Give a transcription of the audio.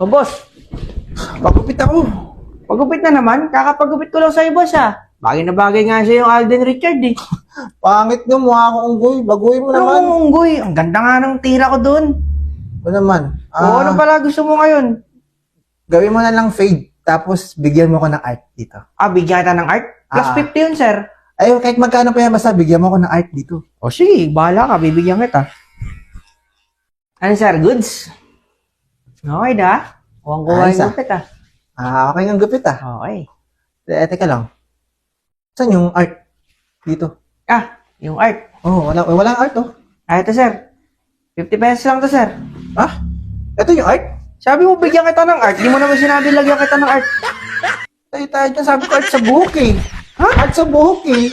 O boss, Pagupit ako. pagupit na naman. Kakapagupit ko lang sa'yo boss ah. Bagay na bagay nga sa'yo yung Alden Richard eh. Pangit nga, mukha akong unggoy. Baguhin mo Ano naman. mong unggoy? Ang ganda nga ng tira ko doon. Ano naman? O ano pala gusto mo ngayon? Gawin mo na lang fade. Tapos, bigyan mo ko ng art dito. Ah, bigyan kita ng art? Plus Ah. 50 yun sir. Ay, kahit magkano pa yan, basta bigyan mo ko ng art dito. O sige, bahala ka. Bibigyan kita. Ano sir, goods? Okay da. Kuwang-kuha Ayos, yung ah. gupit ah. Okay ang gupit ah. Okay. Teka lang. Saan yung art? Dito. Ah, yung art. Oh, walang art oh. Ah, ito sir. 50 pesos lang to sir. Ah? Ito yung art? Sabi mo bigyan kita ng art. Di mo naman sinabi lagyan kita ng art. Tayo dyan, sabi ko art sa buhok eh. Ha? Art sa buhok eh.